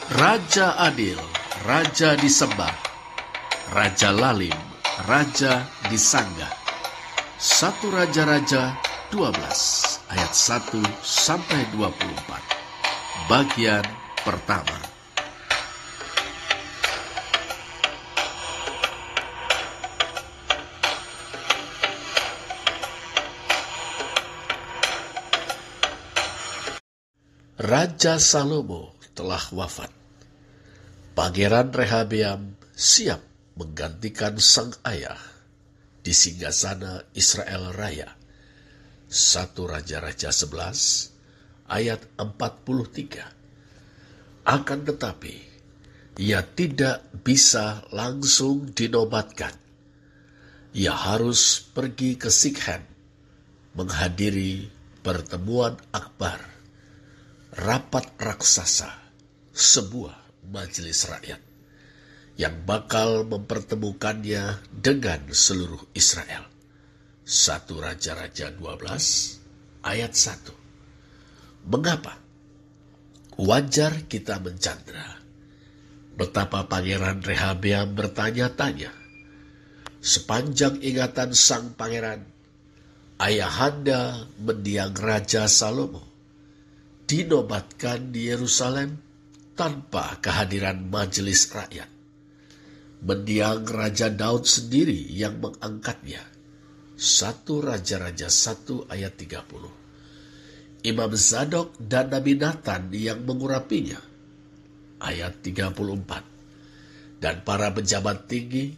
Raja adil, raja disembah, raja lalim, raja disanggah. 1 Raja-Raja 12 ayat 1 sampai 24. Bagian pertama. Raja Salomo telah wafat. Pangeran Rehabeam siap menggantikan sang ayah di singgasana Israel Raya. 1 Raja-Raja 11 ayat 43. Akan tetapi, ia tidak bisa langsung dinobatkan. Ia harus pergi ke Sikhem, menghadiri pertemuan akbar, rapat raksasa, sebuah majelis rakyat yang bakal mempertemukannya dengan seluruh Israel. 1 Raja-Raja 12 ayat 1. Mengapa? Wajar kita mencandra betapa Pangeran Rehabeam bertanya-tanya. Sepanjang ingatan sang pangeran, ayahanda mendiang Raja Salomo dinobatkan di Yerusalem tanpa kehadiran majelis rakyat. Mendiang Raja Daud sendiri yang mengangkatnya. 1 Raja-Raja 1 ayat 30. Imam Zadok dan Nabi Nathan yang mengurapinya. Ayat 34. Dan para pejabat tinggi,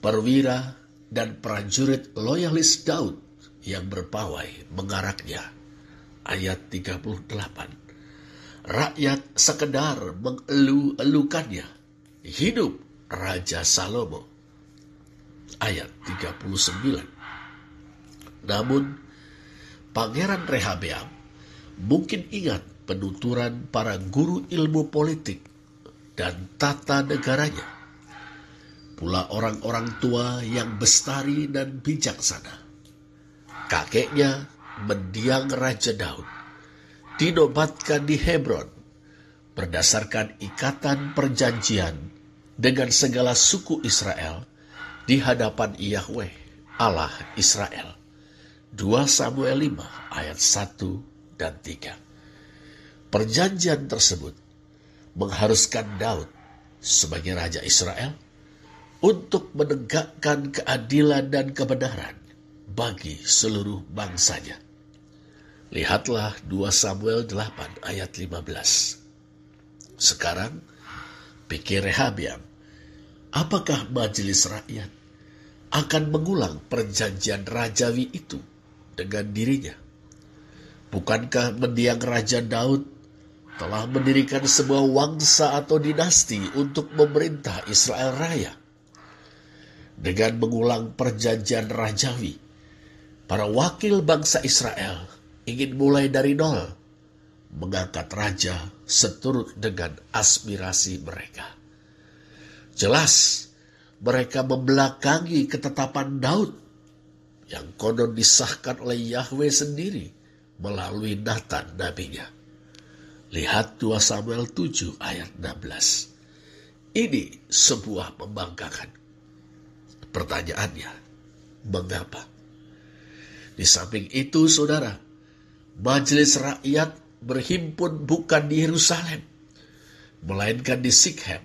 perwira, dan prajurit loyalis Daud yang berpawai mengaraknya. Ayat 38. Rakyat sekedar mengeluh-elukannya. Hidup Raja Salomo. Ayat 39. Namun, Pangeran Rehabeam mungkin ingat penuturan para guru ilmu politik dan tata negaranya. Pula orang-orang tua yang bestari dan bijaksana. Kakeknya mendiang Raja Daud dinobatkan di Hebron berdasarkan ikatan perjanjian dengan segala suku Israel di hadapan Yahweh Allah Israel. 2 Samuel 5 ayat 1 dan 3. Perjanjian tersebut mengharuskan Daud sebagai Raja Israel untuk menegakkan keadilan dan kebenaran bagi seluruh bangsanya. Lihatlah 2 Samuel 8 ayat 15. Sekarang, pikir Rehabeam, apakah majelis rakyat akan mengulang perjanjian rajawi itu dengan dirinya? Bukankah mendiang Raja Daud telah mendirikan sebuah wangsa atau dinasti untuk memerintah Israel Raya? Dengan mengulang perjanjian rajawi, para wakil bangsa Israel ingin mulai dari nol, mengangkat raja seturut dengan aspirasi mereka. Jelas, mereka membelakangi ketetapan Daud yang konon disahkan oleh Yahweh sendiri melalui Nathan nabinya. Lihat 2 Samuel 7 ayat 16. Ini sebuah pembangkangan. Pertanyaannya, mengapa? Di samping itu, saudara, majelis rakyat berhimpun bukan di Yerusalem, melainkan di Sikhem.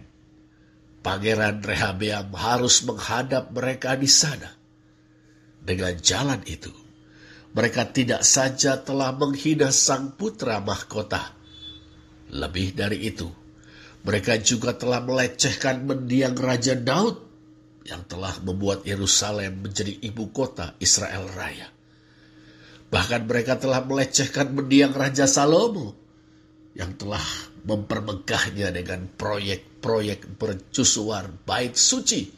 Pangeran Rehabeam harus menghadap mereka di sana. Dengan jalan itu, mereka tidak saja telah menghina sang putra mahkota. Lebih dari itu, mereka juga telah melecehkan mendiang Raja Daud yang telah membuat Yerusalem menjadi ibu kota Israel Raya. Bahkan mereka telah melecehkan mendiang Raja Salomo yang telah mempermegahnya dengan proyek-proyek mercusuar bait suci.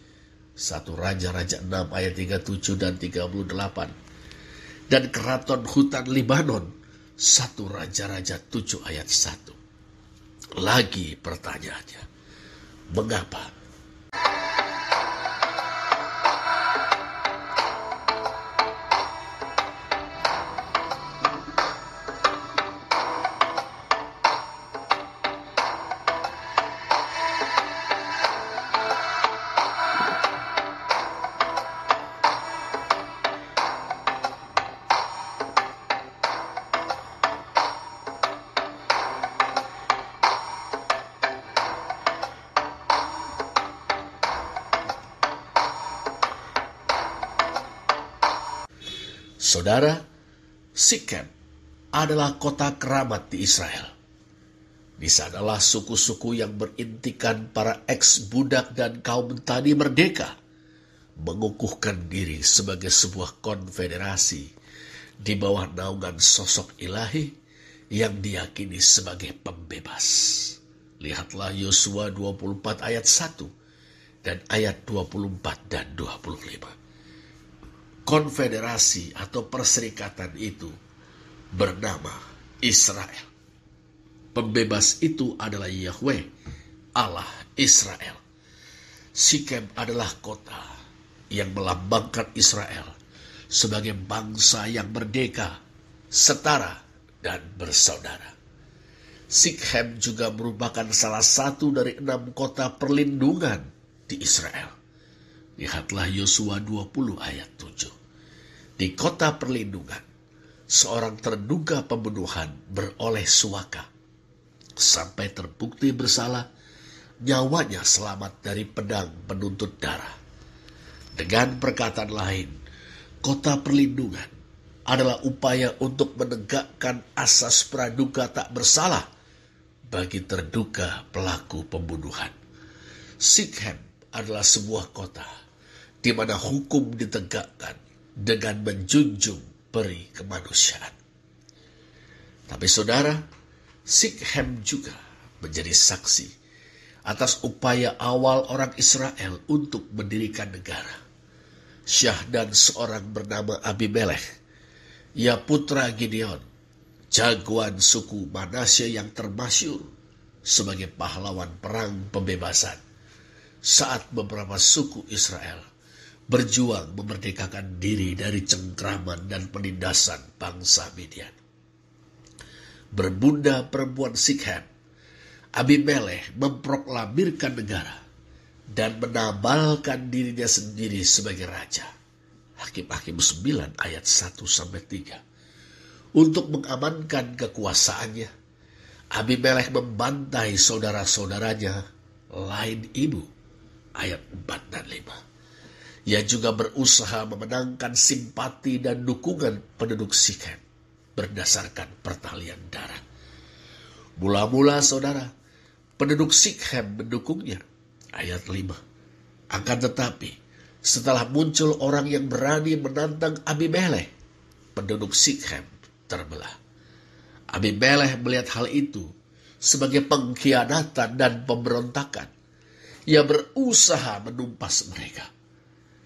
1 Raja-Raja 6 ayat 37 dan 38. Dan keraton hutan Libanon. 1 Raja-Raja 7 ayat 1. Lagi pertanyaannya, mengapa? Saudara, Sikem adalah kota keramat di Israel. Di sanalah suku-suku yang berintikan para ex-budak dan kaum tani merdeka mengukuhkan diri sebagai sebuah konfederasi di bawah naungan sosok ilahi yang diyakini sebagai pembebas. Lihatlah Yosua 24 ayat 1 dan ayat 24 dan 25. Konfederasi atau perserikatan itu bernama Israel. Pembebas itu adalah Yahweh, Allah Israel. Sikem adalah kota yang melambangkan Israel sebagai bangsa yang merdeka, setara, dan bersaudara. Sikem juga merupakan salah satu dari 6 kota perlindungan di Israel. Lihatlah Yosua 20 ayat 7. Di kota perlindungan, seorang terduga pembunuhan beroleh suaka. Sampai terbukti bersalah, nyawanya selamat dari pedang penuntut darah. Dengan perkataan lain, kota perlindungan adalah upaya untuk menegakkan asas praduga tak bersalah bagi terduga pelaku pembunuhan. Sikem adalah sebuah kota di mana hukum ditegakkan dengan menjunjung peri kemanusiaan. Tapi saudara, Sikem juga menjadi saksi atas upaya awal orang Israel untuk mendirikan negara. Syahdan seorang bernama Abimelech, ia putra Gideon, jagoan suku Manasye yang termasyur sebagai pahlawan perang pembebasan saat beberapa suku Israel berjuang memerdekakan diri dari cengkraman dan penindasan bangsa Midian. Berbunda perempuan Sikem, Abimelech memproklamirkan negara dan menabalkan dirinya sendiri sebagai raja. Hakim-Hakim 9 ayat 1-3. Untuk mengamankan kekuasaannya, Abimelech membantai saudara-saudaranya lain ibu. Ayat 4 dan 5. Ia juga berusaha memenangkan simpati dan dukungan penduduk Sikem berdasarkan pertalian darah. Mula-mula saudara, penduduk Sikem mendukungnya. Ayat 5. Akan tetapi, setelah muncul orang yang berani menantang Abimelech, penduduk Sikem terbelah. Abimelech melihat hal itu sebagai pengkhianatan dan pemberontakan. Ia berusaha menumpas mereka.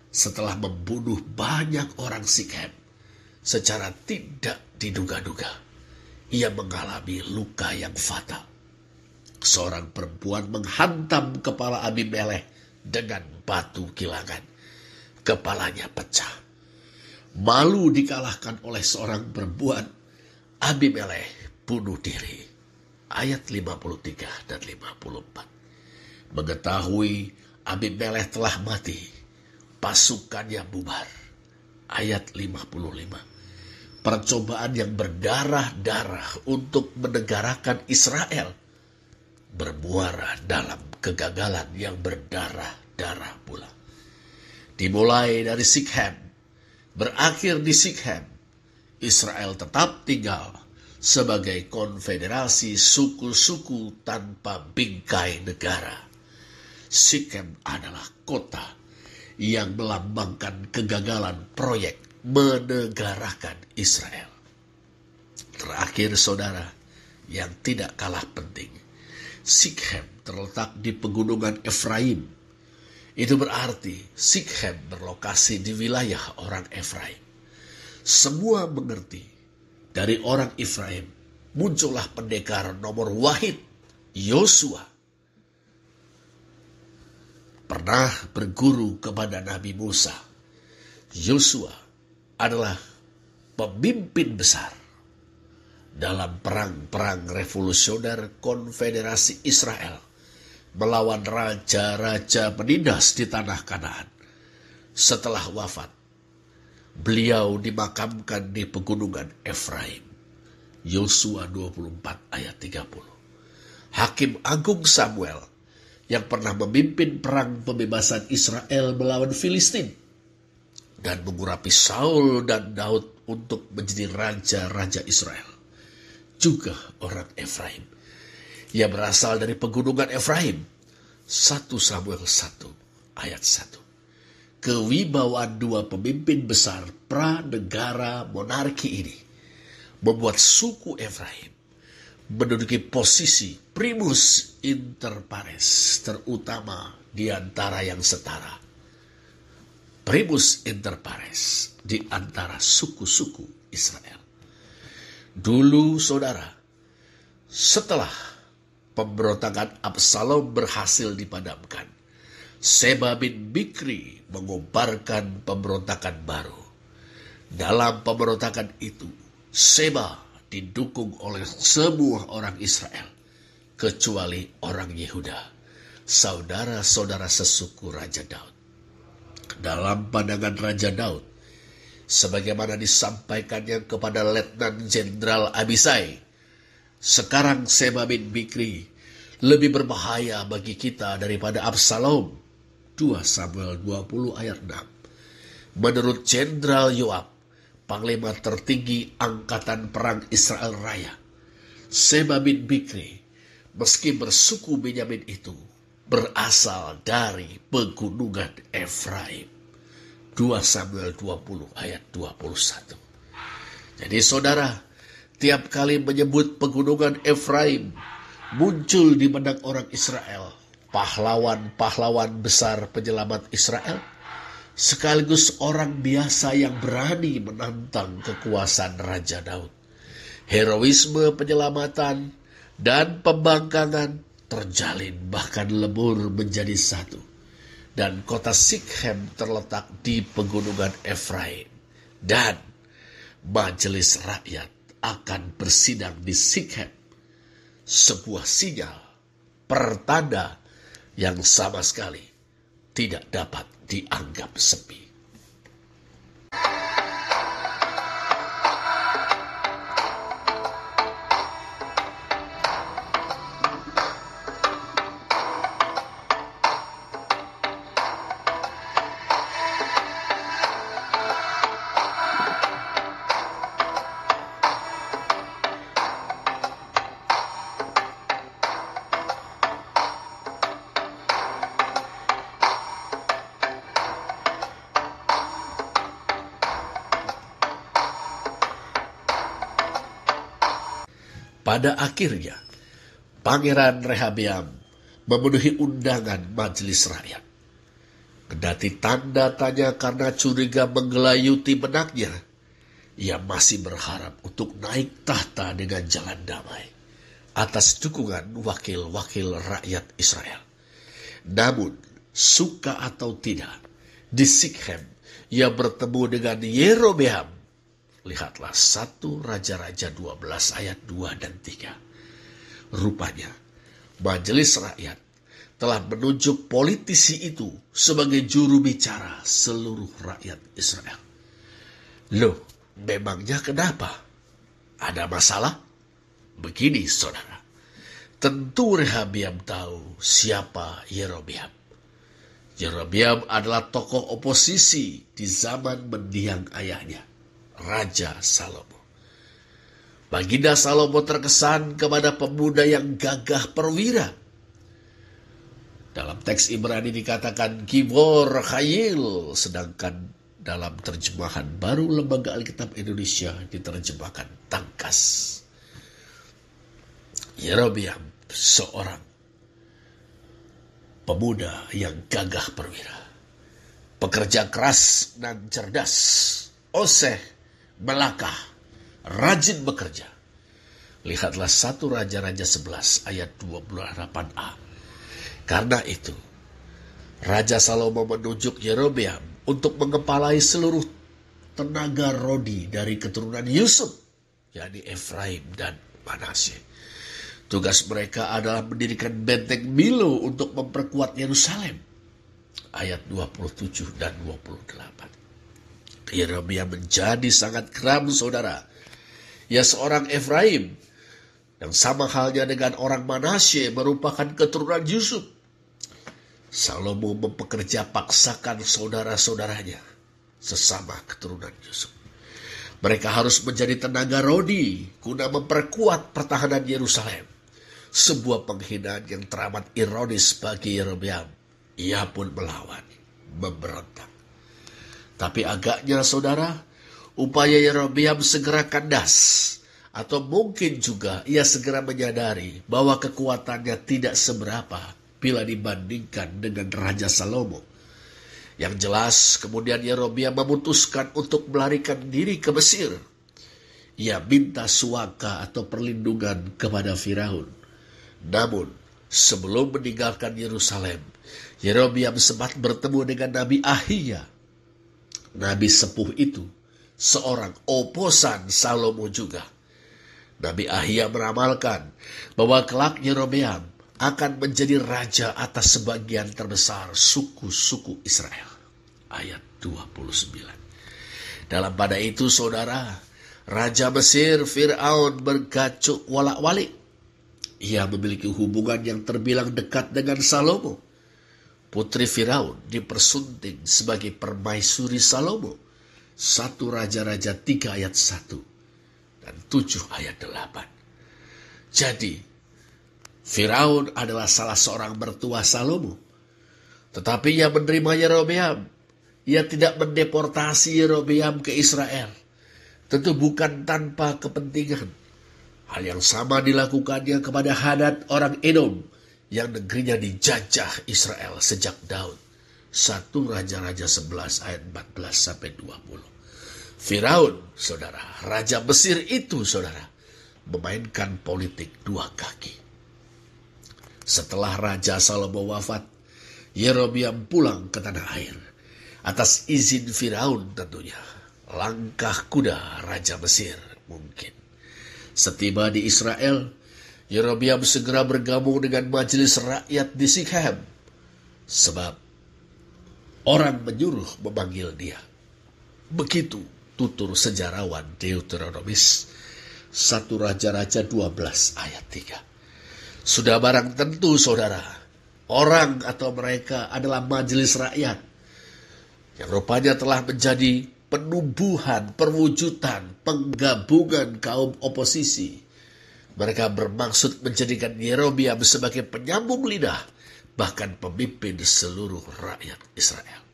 Setelah membunuh banyak orang Sikem secara tidak diduga-duga, ia mengalami luka yang fatal. Seorang perempuan menghantam kepala Abimelech dengan batu kilangan. Kepalanya pecah. Malu dikalahkan oleh seorang perempuan, Abimelech bunuh diri. Ayat 53 dan 54. Mengetahui Abimelech telah mati, pasukannya bubar. Ayat 55. Percobaan yang berdarah-darah untuk menegarakan Israel bermuara dalam kegagalan yang berdarah-darah pula. Dimulai dari Sikem, berakhir di Sikem, Israel tetap tinggal sebagai konfederasi suku-suku tanpa bingkai negara. Sikem adalah kota yang melambangkan kegagalan proyek menegarakan Israel. Terakhir saudara, yang tidak kalah penting, Sikem terletak di pegunungan Efraim. Itu berarti Sikem berlokasi di wilayah orang Efraim. Semua mengerti, dari orang Efraim muncullah pendekar nomor wahid, Yosua. Pernah berguru kepada Nabi Musa. Yosua adalah pemimpin besar dalam perang-perang revolusioner konfederasi Israel melawan raja-raja penindas di tanah Kanaan. Setelah wafat, beliau dimakamkan di pegunungan Efraim. Yosua 24 ayat 30. Hakim Agung Samuel yang pernah memimpin perang pembebasan Israel melawan Filistin dan mengurapi Saul dan Daud untuk menjadi raja-raja Israel. Juga orang Efraim. Ia berasal dari pegunungan Efraim. 1 Samuel 1 ayat 1. Kewibawaan dua pemimpin besar pranegara monarki ini membuat suku Efraim menduduki posisi primus inter pares, terutama di antara yang setara. Primus inter pares di antara suku-suku Israel. Dulu saudara, setelah pemberontakan Absalom berhasil dipadamkan, Seba bin Bikri mengobarkan pemberontakan baru. Dalam pemberontakan itu, Seba didukung oleh semua orang Israel, kecuali orang Yehuda, saudara-saudara sesuku Raja Daud. Dalam pandangan Raja Daud, sebagaimana disampaikannya kepada Letnan Jenderal Abisai, sekarang Seba bin Bikri lebih berbahaya bagi kita daripada Absalom. 2 Samuel 20 ayat 6. Menurut Jenderal Yoab, panglima tertinggi angkatan perang Israel Raya, Seba bin Bikri, meski bersuku Benyamin itu, berasal dari pegunungan Efraim. 2 Samuel 20 ayat 21. Jadi saudara, tiap kali menyebut pegunungan Efraim, muncul di benak orang Israel pahlawan-pahlawan besar penyelamat Israel, sekaligus orang biasa yang berani menantang kekuasaan Raja Daud. Heroisme penyelamatan dan pembangkangan terjalin bahkan lebur menjadi satu. Dan kota Sikhem terletak di pegunungan Efraim. Dan majelis rakyat akan bersidang di Sikhem. Sebuah sinyal, pertanda yang sama sekali tidak dapat dianggap sepi. Pada akhirnya, Pangeran Rehabeam memenuhi undangan majelis rakyat. Kendati tanda tanya karena curiga menggelayuti benaknya, ia masih berharap untuk naik tahta dengan jalan damai atas dukungan wakil-wakil rakyat Israel. Namun, suka atau tidak, di Sikhem ia bertemu dengan Yerobeam. Lihatlah 1 Raja-Raja 12 ayat 2 dan 3. Rupanya, majelis rakyat telah menunjuk politisi itu sebagai juru bicara seluruh rakyat Israel. Loh, memangnya kenapa? Ada masalah? Begini saudara, tentu Rehabeam tahu siapa Yerobeam. Yerobeam adalah tokoh oposisi di zaman mendiang ayahnya, Raja Salomo. Baginda Salomo terkesan kepada pemuda yang gagah perwira. Dalam teks Ibrani dikatakan Gibor Chayil, sedangkan dalam terjemahan baru Lembaga Alkitab Indonesia diterjemahkan tangkas. Yerobeam seorang pemuda yang gagah perwira, pekerja keras dan cerdas, oseh, melakah, rajin bekerja. Lihatlah 1 Raja-Raja 11 ayat 28a. Karena itu, Raja Salomo menunjuk Yerobeam untuk mengepalai seluruh tenaga rodi dari keturunan Yusuf, yakni Efraim dan Manasye. Tugas mereka adalah mendirikan benteng Milo untuk memperkuat Yerusalem. Ayat 27 dan 28. Yerobeam menjadi sangat geram saudara. Ia seorang Efraim, dan sama halnya dengan orang Manasye merupakan keturunan Yusuf. Salomo mempekerja paksakan saudara-saudaranya sesama keturunan Yusuf. Mereka harus menjadi tenaga rodi guna memperkuat pertahanan Yerusalem. Sebuah penghinaan yang teramat ironis bagi Yerobeam. Ia pun melawan, memberontak. Tapi agaknya saudara, upaya Yerobeam segera kandas. Atau mungkin juga ia segera menyadari bahwa kekuatannya tidak seberapa bila dibandingkan dengan Raja Salomo. Yang jelas, kemudian Yerobeam memutuskan untuk melarikan diri ke Mesir. Ia minta suaka atau perlindungan kepada Firaun. Namun, sebelum meninggalkan Yerusalem, Yerobeam sempat bertemu dengan Nabi Ahiya. Nabi sepuh itu, seorang oposan Salomo juga. Nabi Ahiya meramalkan bahwa kelak Yerobeam akan menjadi raja atas sebagian terbesar suku-suku Israel. Ayat 29. Dalam pada itu saudara, Raja Mesir Fir'aun bergacuk walak-walik. Ia memiliki hubungan yang terbilang dekat dengan Salomo. Putri Firaun dipersunting sebagai permaisuri Salomo. 1 Raja-Raja 3 ayat 1 dan 7 ayat 8. Jadi, Firaun adalah salah seorang mertua Salomo. Tetapi ia menerima Yerobeam. Ia tidak mendeportasi Yerobeam ke Israel. Tentu bukan tanpa kepentingan. Hal yang sama dilakukannya kepada Hadad orang Edom yang negerinya dijajah Israel sejak Daud. 1 Raja-Raja 11 ayat 14-20. Firaun, saudara, Raja Mesir itu, saudara, memainkan politik dua kaki. Setelah Raja Salomo wafat, Yerobeam pulang ke tanah air. Atas izin Firaun tentunya. Langkah kuda Raja Mesir mungkin. Setiba di Israel, Yerobeam segera bergabung dengan majelis rakyat di Sikhem. Sebab orang menyuruh memanggil dia. Begitu tutur sejarawan Deuteronomis 1 Raja-Raja 12 ayat 3. Sudah barang tentu saudara, orang atau mereka adalah majelis rakyat yang rupanya telah menjadi penubuhan, perwujudan, penggabungan kaum oposisi. Mereka bermaksud menjadikan Yerobeam sebagai penyambung lidah, bahkan pemimpin seluruh rakyat Israel.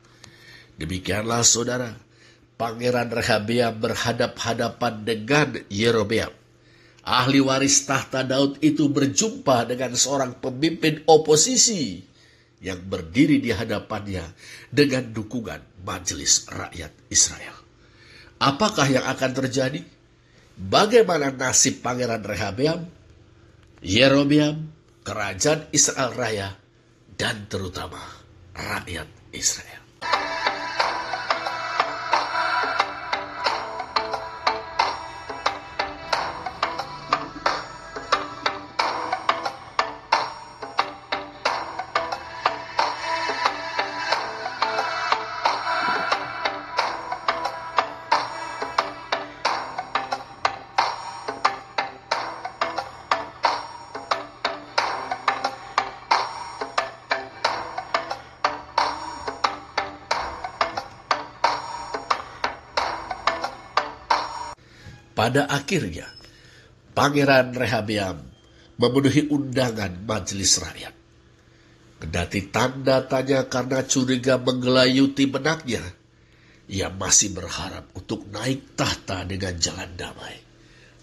Demikianlah saudara, Pangeran Rehabeam berhadap-hadapan dengan Yerobeam. Ahli waris tahta Daud itu berjumpa dengan seorang pemimpin oposisi yang berdiri di hadapannya dengan dukungan majelis rakyat Israel. Apakah yang akan terjadi? Bagaimana nasib Pangeran Rehabeam, Yerobeam, kerajaan Israel Raya, dan terutama rakyat Israel? Pada akhirnya, Pangeran Rehabeam memenuhi undangan majelis rakyat. Kendati tanda tanya karena curiga menggelayuti benaknya, ia masih berharap untuk naik tahta dengan jalan damai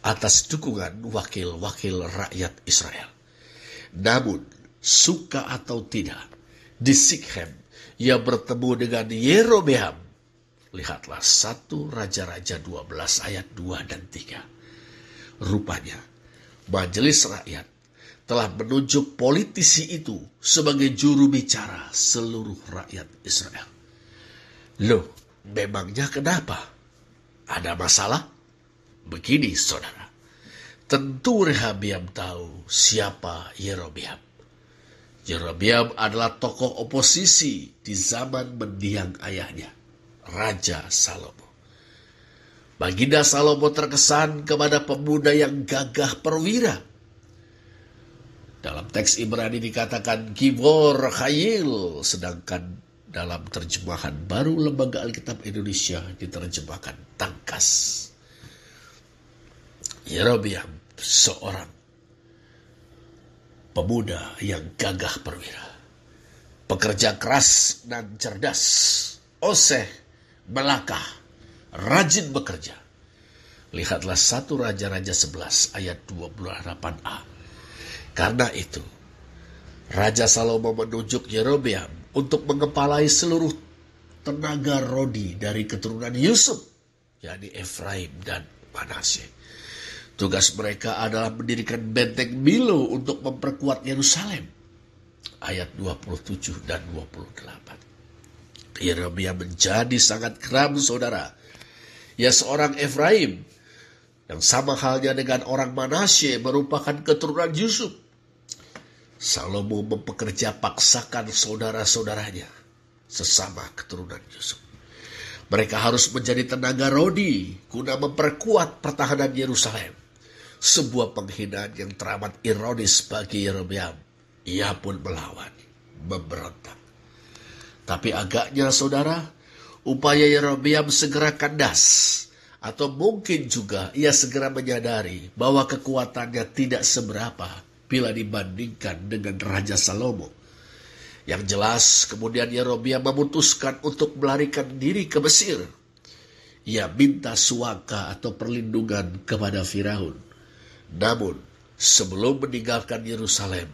atas dukungan wakil-wakil rakyat Israel. Namun, suka atau tidak, di Sikhem ia bertemu dengan Yerobeam. Lihatlah 1 Raja-Raja 12 ayat 2 dan 3. Rupanya, majelis rakyat telah menunjuk politisi itu sebagai juru bicara seluruh rakyat Israel. Loh, memangnya kenapa? Ada masalah? Begini saudara, tentu Rehabeam tahu siapa Yerobeam. Yerobeam adalah tokoh oposisi di zaman mendiang ayahnya, Raja Salomo. Baginda Salomo terkesan kepada pemuda yang gagah perwira. Dalam teks Ibrani dikatakan Gibor Chayil, sedangkan dalam terjemahan baru Lembaga Alkitab Indonesia diterjemahkan tangkas. Yerobeam seorang pemuda yang gagah perwira, pekerja keras dan cerdas, oseh, melakah, rajin bekerja. Lihatlah 1 Raja-Raja 11 ayat 28a. Karena itu, Raja Salomo menunjuk Yerobeam untuk mengepalai seluruh tenaga rodi dari keturunan Yusuf, yakni Efraim dan Manasye. Tugas mereka adalah mendirikan benteng Milo untuk memperkuat Yerusalem. Ayat 27 dan 28. Yerobeam menjadi sangat geram, saudara. Ia seorang Efraim yang sama halnya dengan orang Manasye merupakan keturunan Yusuf. Salomo mempekerja paksakan saudara-saudaranya sesama keturunan Yusuf. Mereka harus menjadi tenaga rodi guna memperkuat pertahanan Yerusalem. Sebuah penghinaan yang teramat ironis bagi Yerobeam. Ia pun melawan, memberontak. Tapi agaknya saudara, upaya Yerobeam segera kandas. Atau mungkin juga ia segera menyadari bahwa kekuatannya tidak seberapa bila dibandingkan dengan Raja Salomo. Yang jelas kemudian Yerobeam memutuskan untuk melarikan diri ke Mesir. Ia minta suaka atau perlindungan kepada Firaun. Namun sebelum meninggalkan Yerusalem,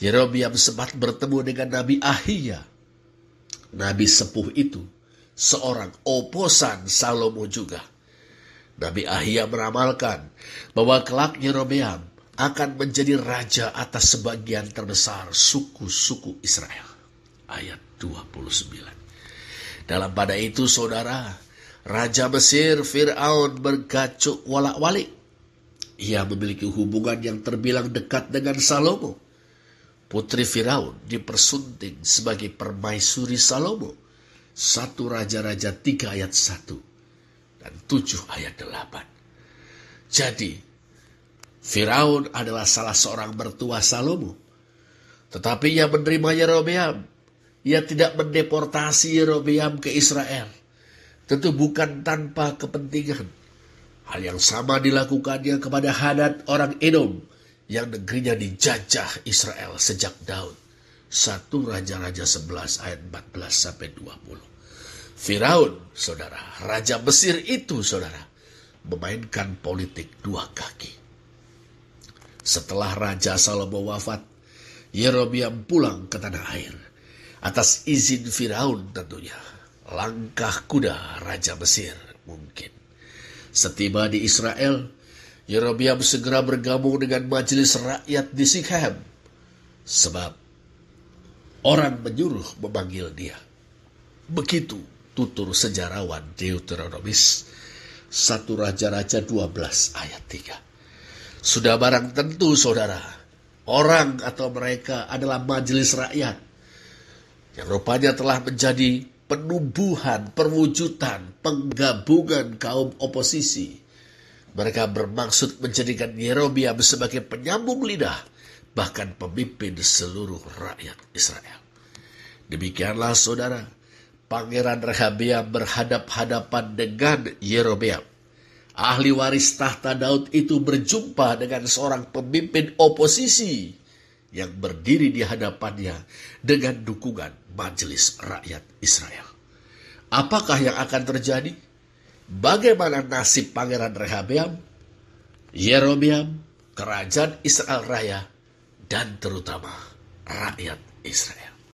Yerobeam sempat bertemu dengan Nabi Ahiya. Nabi sepuh itu seorang oposan Salomo juga. Nabi Ahiya meramalkan bahwa kelak Yerobeam akan menjadi raja atas sebagian terbesar suku-suku Israel. Ayat 29. Dalam pada itu saudara, Raja Mesir Fir'aun bergacuk walak-walik. Ia memiliki hubungan yang terbilang dekat dengan Salomo. Putri Firaun dipersunting sebagai permaisuri Salomo. 1 Raja-Raja 3 ayat 1 dan 7 ayat 8. Jadi, Firaun adalah salah seorang mertua Salomo. Tetapi ia menerima Yerobeam. Ia tidak mendeportasi Yerobeam ke Israel. Tentu bukan tanpa kepentingan. Hal yang sama dilakukannya kepada Hadad orang Edom yang negerinya dijajah Israel sejak Daud. 1 Raja-Raja 11 ayat 14-20. Firaun, saudara, Raja Mesir itu, saudara, memainkan politik dua kaki. Setelah Raja Salomo wafat, Yerobeam pulang ke tanah air. Atas izin Firaun tentunya. Langkah kuda Raja Mesir mungkin. Setiba di Israel, Yerobeam segera bergabung dengan majelis rakyat di Sikhem. Sebab orang menyuruh memanggil dia. Begitu tutur sejarawan Deuteronomis 1 Raja-Raja 12 ayat 3. Sudah barang tentu saudara, orang atau mereka adalah majelis rakyat yang rupanya telah menjadi penumbuhan, perwujudan, penggabungan kaum oposisi. Mereka bermaksud menjadikan Yerobeam sebagai penyambung lidah, bahkan pemimpin seluruh rakyat Israel. Demikianlah saudara, Pangeran Rehabeam berhadap-hadapan dengan Yerobeam. Ahli waris tahta Daud itu berjumpa dengan seorang pemimpin oposisi yang berdiri di hadapannya dengan dukungan majelis rakyat Israel. Apakah yang akan terjadi? Bagaimana nasib Pangeran Rehabeam, Yerobeam, kerajaan Israel Raya, dan terutama rakyat Israel?